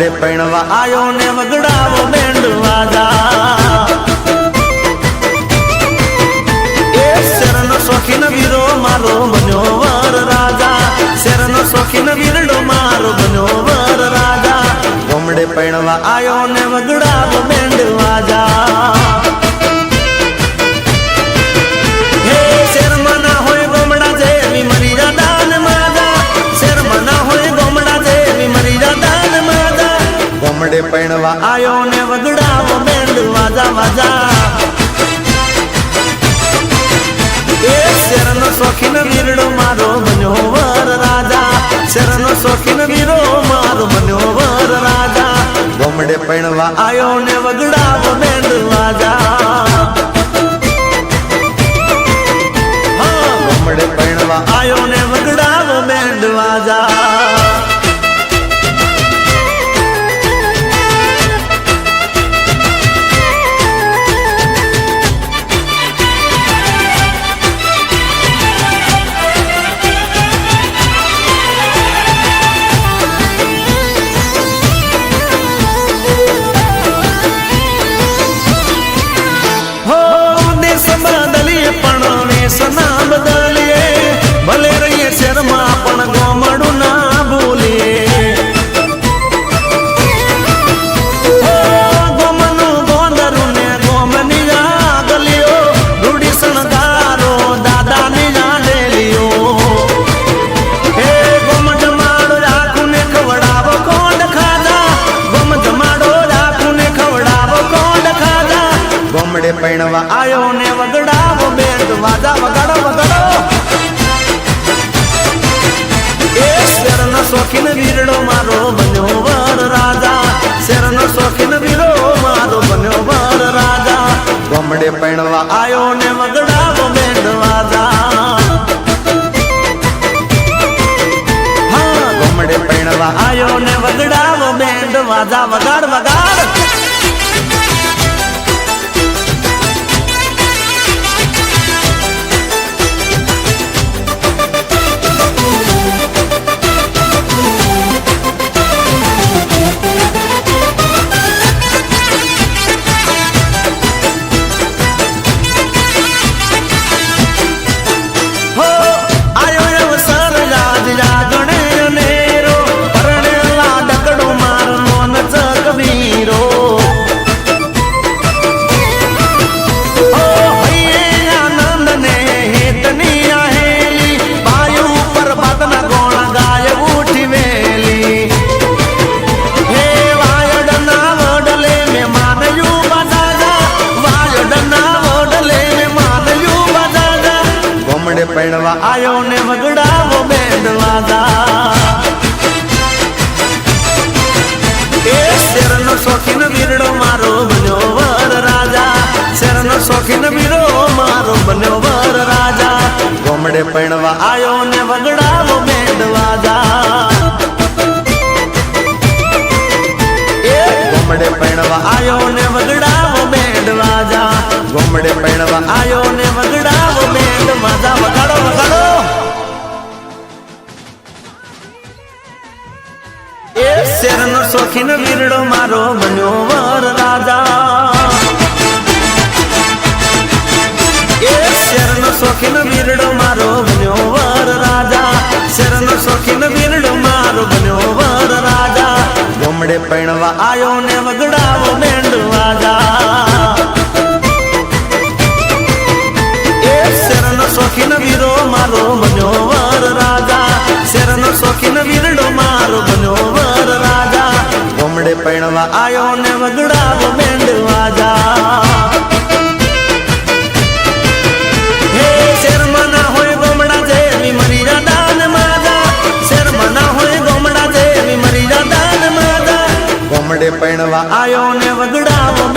ગોમડે પૈણવા આયો ને વગડાવો બેન્ડ વાજા એ શેરનો શોખીન વીરો મારો બન્યો વર રાજા શેરનો શોખીન વીરડો મારો બન્યો વર રાજા ગોમડે પૈણવા આયો ને વગડાવો બેન્ડ વાજા ગોમડે પૈણવા આયો ને વગડાવો બેન્ડ વાજા વાજા એ શેરનો શોખીન વીરડો મારો બન્યો વર રાજા શેરનો શોખીન વીરો મારો બન્યો વર રાજા ગોમડે પૈણવા આયો ને વગડાવો બેન્ડ વાજા હા ગોમડે પૈણવા આયો ને વગડાવો બેન્ડ વાજા સના બદલીએ ભલે રહીએ શેરમાં પણ ગોમડું ના ભૂલીએ ગોમનું ગોંદરું ને ગોમની ગલીઓ રૂડી શણગારો દાદાની ડેલીઓ હે ગોમ જમાડો રાખું ને ખવડાવો કોંડ ખાધા ગોમ જમાડો રાખું ને ખવડાવો કોંડ ખાધા ગોમડે પૈણવા આયો ને વગડાવો બેન્ડ વાજા વગાડો વગાડો એ શેરનો શોખીન વીરડો મારો બન્યો વર રાજા શેરનો શોખીન વીરો મારો બન્યો વર રાજા ગોમડે પૈણવા આયો ને વગડાવો બેન્ડ વાજા હા ગોમડે પૈણવા આયો ને વગડાવો બેન્ડ વાજા વગાડ વગાડ પૈણવા આયો ને વગડાવો બેન્ડ વાજા એ શેરનો શોખીન વીરડો મારો બન્યો વર રાજા શેરનો શોખીન વીરો મારો બન્યો વર રાજા ગોમડે પૈણવા આયો ને વગડાવો બેન્ડ વાજા એ ગોમડે પૈણવા આયો ને વગડાવો બેન્ડ વાજા ગોમડે પૈણવા આયો ને વગડાવો બેન્ડ વાજા વગાડો વગાડો એ શેરનો શોખીન વીરડો મારો બન્યો વર રાજા એ શેરનો શોખીન વીરડો મારો બન્યો વર રાજા શેરનો શોખીન વીરડો મારો બન્યો વર રાજા ગોમડે પૈણવા આયો ને વગડાવો બેન્ડ વાજા શોખીન વીરો મારો બન્યો વર રાજા શેરનો શોખીન વીરડો મારો બન્યો વર રાજા ગોમડે પૈણવા આયો ને વગડાવો બેન્ડ વાજા હે શેરમાં ના હોય ગોમડા જેવી મરી દાન માજા શેરમાં ના હોય ગોમડા જેવી મરી દાન માજા ગોમડે પૈણવા આયો ને વગડાવો